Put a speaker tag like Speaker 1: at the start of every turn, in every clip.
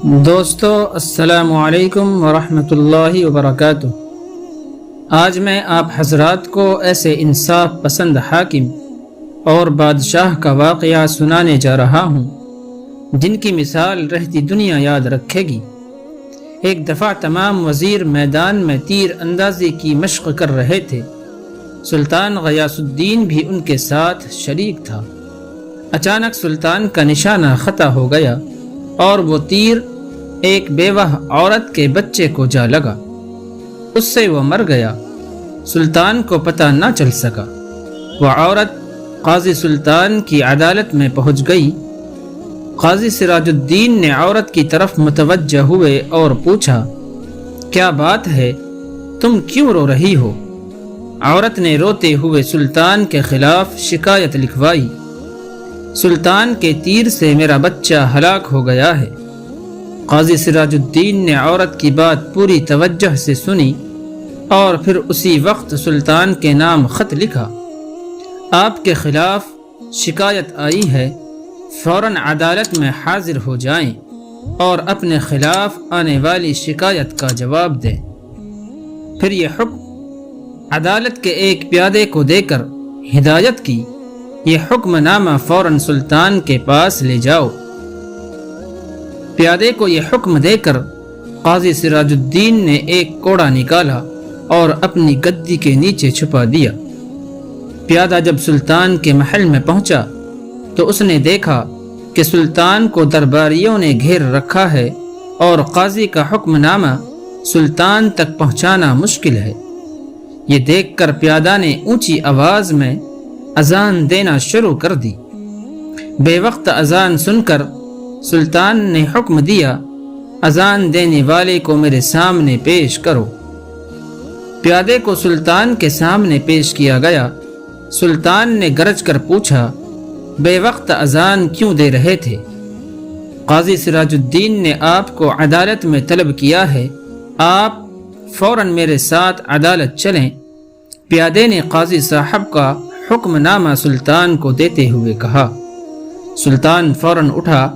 Speaker 1: دوستو السلام علیکم ورحمۃ اللہ وبرکاتہ۔ آج میں آپ حضرات کو ایسے انصاف پسند حاکم اور بادشاہ کا واقعہ سنانے جا رہا ہوں جن کی مثال رہتی دنیا یاد رکھے گی۔ ایک دفعہ تمام وزیر میدان میں تیر اندازی کی مشق کر رہے تھے۔ سلطان غیاث الدین بھی ان کے ساتھ شریک تھا۔ اچانک سلطان کا نشانہ خطا ہو گیا اور وہ تیر ایک بیوہ عورت کے بچے کو جا لگا۔ اس سے وہ مر گیا۔ سلطان کو پتہ نہ چل سکا۔ وہ عورت قاضی سلطان کی عدالت میں پہنچ گئی۔ قاضی سراج الدین نے عورت کی طرف متوجہ ہوئے اور پوچھا، کیا بات ہے، تم کیوں رو رہی ہو؟ عورت نے روتے ہوئے سلطان کے خلاف شکایت لکھوائی۔ سلطان کے تیر سے میرا بچہ ہلاک ہو گیا ہے۔ قاضی سراج الدین نے عورت کی بات پوری توجہ سے سنی اور پھر اسی وقت سلطان کے نام خط لکھا۔ آپ کے خلاف شکایت آئی ہے، فوراً عدالت میں حاضر ہو جائیں اور اپنے خلاف آنے والی شکایت کا جواب دیں۔ پھر یہ حکم عدالت کے ایک پیادے کو دے کر ہدایت کی، یہ حکم نامہ فوراً سلطان کے پاس لے جاؤ۔ پیادے کو یہ حکم دے کر قاضی سراج الدین نے ایک کوڑا نکالا اور اپنی گدی کے نیچے چھپا دیا۔ پیادہ جب سلطان کے محل میں پہنچا تو اس نے دیکھا کہ سلطان کو درباریوں نے گھیر رکھا ہے اور قاضی کا حکم نامہ سلطان تک پہنچانا مشکل ہے۔ یہ دیکھ کر پیادہ نے اونچی آواز میں اذان دینا شروع کر دی۔ بے وقت اذان سن کر سلطان نے حکم دیا، اذان دینے والے کو میرے سامنے پیش کرو۔ پیادے کو سلطان کے سامنے پیش کیا گیا۔ سلطان نے گرج کر پوچھا، بے وقت اذان کیوں دے رہے تھے؟ قاضی سراج الدین نے آپ کو عدالت میں طلب کیا ہے، آپ فوراً میرے ساتھ عدالت چلیں۔ پیادے نے قاضی صاحب کا حکم نامہ سلطان کو دیتے ہوئے کہا۔ سلطان فوراً اٹھا،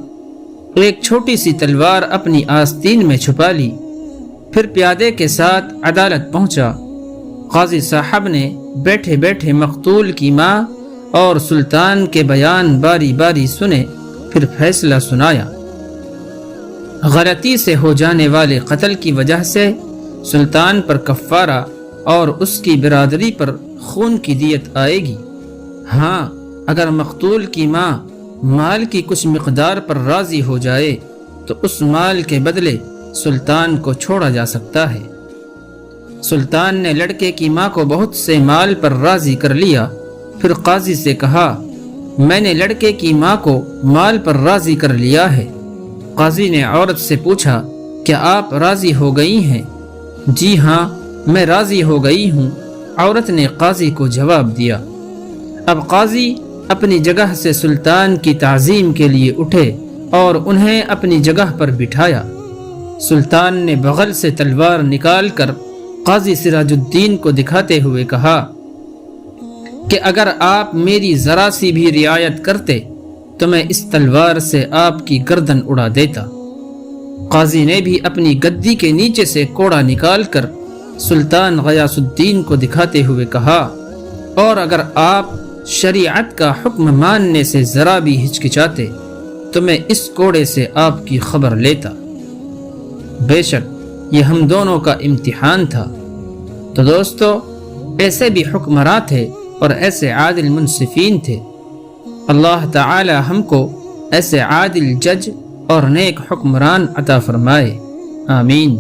Speaker 1: ایک چھوٹی سی تلوار اپنی آستین میں چھپا لی، پھر پیادے کے ساتھ عدالت پہنچا۔ قاضی صاحب نے بیٹھے بیٹھے مقتول کی ماں اور سلطان کے بیان باری باری سنے، پھر فیصلہ سنایا۔ غلطی سے ہو جانے والے قتل کی وجہ سے سلطان پر کفارہ اور اس کی برادری پر خون کی دیت آئے گی۔ ہاں، اگر مقتول کی ماں مال کی کچھ مقدار پر راضی ہو جائے تو اس مال کے بدلے سلطان کو چھوڑا جا سکتا ہے۔ سلطان نے لڑکے کی ماں کو بہت سے مال پر راضی کر لیا، پھر قاضی سے کہا، میں نے لڑکے کی ماں کو مال پر راضی کر لیا ہے۔ قاضی نے عورت سے پوچھا، کیا آپ راضی ہو گئی ہیں؟ جی ہاں، میں راضی ہو گئی ہوں، عورت نے قاضی کو جواب دیا۔ اب قاضی اپنی جگہ سے سلطان کی تعظیم کے لیے اٹھے اور انہیں اپنی جگہ پر بٹھایا۔ سلطان نے بغل سے تلوار نکال کر قاضی سراج الدین کو دکھاتے ہوئے کہا کہ اگر آپ میری ذرا سی بھی رعایت کرتے تو میں اس تلوار سے آپ کی گردن اڑا دیتا۔ قاضی نے بھی اپنی گدی کے نیچے سے کوڑا نکال کر سلطان غیاث الدین کو دکھاتے ہوئے کہا، اور اگر آپ شریعت کا حکم ماننے سے ذرا بھی ہچکچاتے تو میں اس کوڑے سے آپ کی خبر لیتا۔ بے شک یہ ہم دونوں کا امتحان تھا۔ تو دوستو، ایسے بھی حکمراں تھے اور ایسے عادل منصفین تھے۔ اللہ تعالی ہم کو ایسے عادل جج اور نیک حکمران عطا فرمائے، آمین۔